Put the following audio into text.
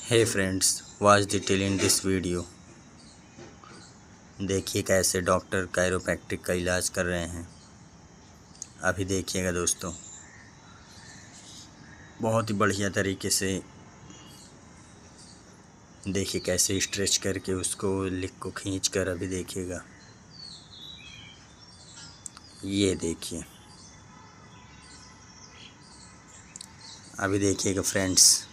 Hey friends, watch detail in this video. देखिए कैसे doctor chiropractic का इलाज कर रहे हैं। अभी देखिएगा दोस्तों, बहुत ही बढ़िया तरीके से देखिए कैसे स्ट्रेच करके उसको लिक को खींच कर अभी देखिएगा। ये देखिए, अभी देखिएगा फ्रेंड्स।